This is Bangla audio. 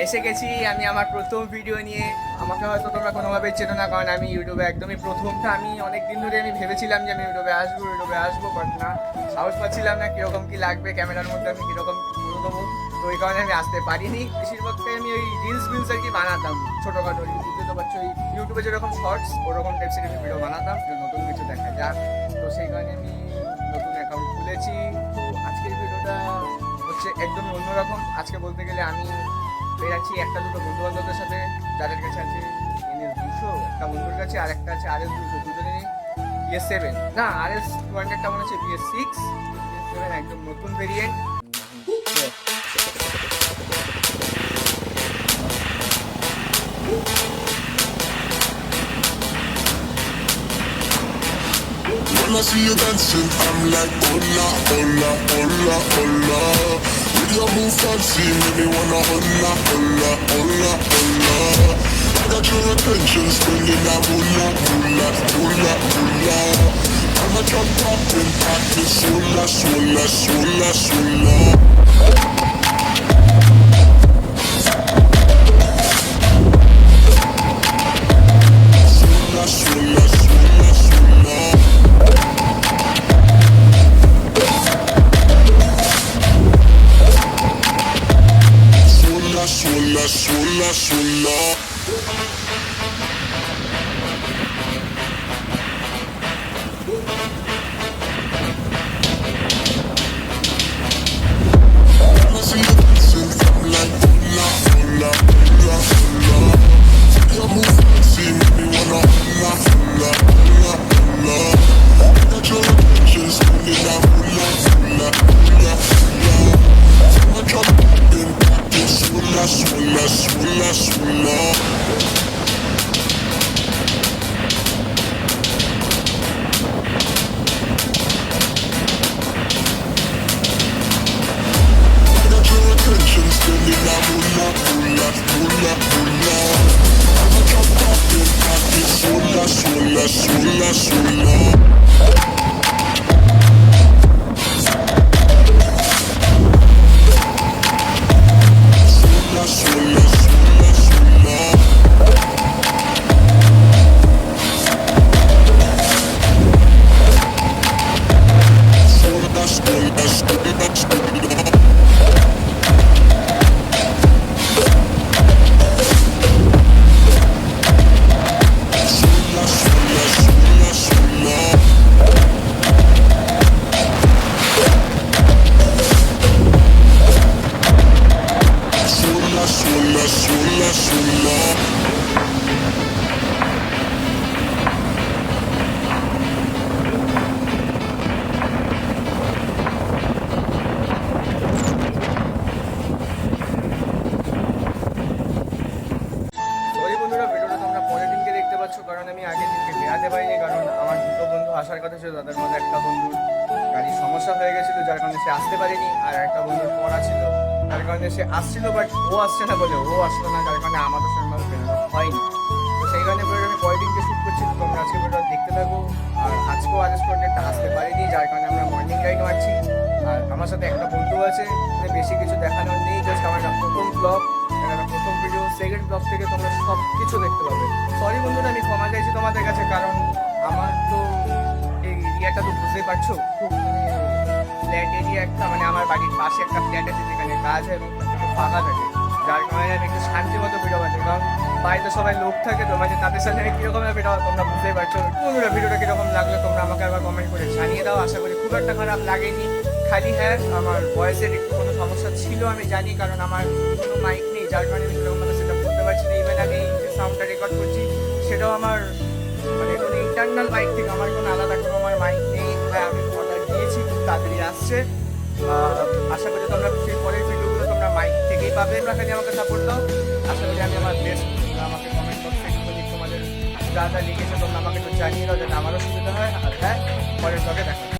এসে গেছি আমি আমার প্রথম ভিডিও নিয়ে। আমাকে হয়তো তোমরা কোনোভাবেই চেনো না, কারণ আমি ইউটিউবে একদমই প্রথমটা। আমি অনেক দিন ধরে আমি ভেবেছিলাম যে আমি ইউটিউবে আসবো, বাট না, সাহস পাচ্ছিলাম না কীরকম কী লাগবে ক্যামেরার মধ্যে, আমি কীরকম করে দেবো। তো ওই কারণে আমি আসতে পারিনি। বেশিরভাগটাই আমি ওই রিলস আর কি বানাতাম ছোটোখাটো। ইউটিউবে তো পাচ্ছ, ওই ইউটিউবে যেরকম শর্টস ওরকম টাইপসের আমি ভিডিও বানাতাম, যে নতুন কিছু দেখা যাক। তো সেই কারণে আমি নতুন অ্যাকাউন্ট খুলেছি। তো আজকের ভিডিওটা হচ্ছে একদমই অন্যরকম। আজকে বলতে গেলে আমি বেরাচ্ছি একটা দুটো বন্ধু বান্ধবদের সাথে, যাদের কাছে আছে NS200, একটা বন্ধুর কাছে, আর একটা আছে RS200, দুজনেরই BS7 না RS200টা মনে হচ্ছে BS6, BS7 একদম নতুন variant. When I see you dancing, I'm like, hola, hola, hola, hola. With your move fancy, make me wanna hola, hola, hola, hola. I got your attention, spending that moolah, moolah, moolah, moolah. I'm a drop poppin', poppin', swola, swola, swola, swola. Swola, swola. When I see you dancing, I'm like, hola, hola, hola, hola. Your move fancy, make me wanna hola, hola, hola, hola. I got your attention, spending that hola, hola, hola, hola. I'm a drop poppin', poppin', swola, swola, swola, swola. Spending that moolah, moolah, moolah, moolah. I'm a drop poppin', poppin', swola, swola, swola, swola. Swola, swola, swola, swola. Swola, swola, swola, swola. Swola, swola, swola. Sorry বন্ধুরা, ভিডিওটা তোমরা পরের দিনকে দেখতে পাচ্ছ, কারণ আমি আগের দিনকে বেরাতে পারিনি। কারণ আমার দুটো বন্ধু আসার কথা ছিল, তাদের মধ্যে একটা বন্ধুর গাড়ির সমস্যা হয়ে গেছিলো, যার কারণে সে আসতে পারেনি। আর একটা বন্ধুর পড়া ছিল, তার কারণে সে আসছিল, বাট ও আসছে না বলে ও আসলো না, যার কারণে আমাদের সঙ্গে বেরোনো হয়নি। তো সেই কারণে ভিডিওটা আমি পরের দিনকে শ্যুট করছি। তো তোমরা আজকে ভিডিওটা দেখতে থাকো। আর আজকেও RS200টা আসতে পারিনি, যার কারণে আমরা মর্নিং রাইড মারছি। আর আমার সাথে একটা বন্ধু আছে, মানে বেশি কিছু দেখানোর নেই, জাস্ট আমার প্রথম ব্লগ, প্রথম ভিডিও, সেকেন্ড ব্লগ থেকে তোমরা সব কিছু দেখতে পাবে। সরি বন্ধুরা, আমি ক্ষমা চাইছি তোমাদের কাছে, কারণ আমার তো এই এরিয়াটা তো বুঝতেই পারছো, খুব ফ্ল্যাট এরিয়া একটা, মানে আমার বাড়ির পাশে একটা ফ্ল্যাট আছে যেখানে কাজ হয় এবং একটু ফাঁকা থাকে, যার কারণে আমি একটু শান্তিমতো ভিডিও বানাই। কারণ বাড়িতে সবাই লোক থাকে, তো মানে তাদের সাথে আমি কীরকম ভিডিও তোমরা বুঝতেই পারছো। বন্ধুরা, ভিডিওটা কীরকম লাগলো তোমরা আমাকে একবার কমেন্ট করে জানিয়ে দাও। আশা করি খুব একটা খারাপ লাগেনি। খালি হ্যাঁ, আমার ভয়েসের একটু কোনো সমস্যা ছিল আমি জানি, কারণ আমার কোনো মাইক নেই, যার কারণে আমি সেরকমভাবে সেটা করতে পারছি না। ইভেন আমি যে সাউন্ডটা রেকর্ড করছি সেটাও আমার মানে কোনো ইন্টারনাল মাইক থেকে, আমার কোনো আলাদা কোনো আমার মাইক নেই। হ্যাঁ, আমি অর্ডার দিয়েছি, খুব তাড়াতাড়ি আসছে। আশা করি তোমরা সেই পরের ভিডিওগুলো তোমরা মাইক থেকেই পাবে। তোমরা খালি আমাকে সাপোর্ট দাও। আশা করি আমি আমার বেস্ট। আমাকে কমেন্ট বক্সে তোমাদের যা যা লিখেছে তোমরা আমাকে একটু জানিয়ে দাও, যাতে আমারও সুবিধা হয়। আর হ্যাঁ, পরের ব্লগে দেখা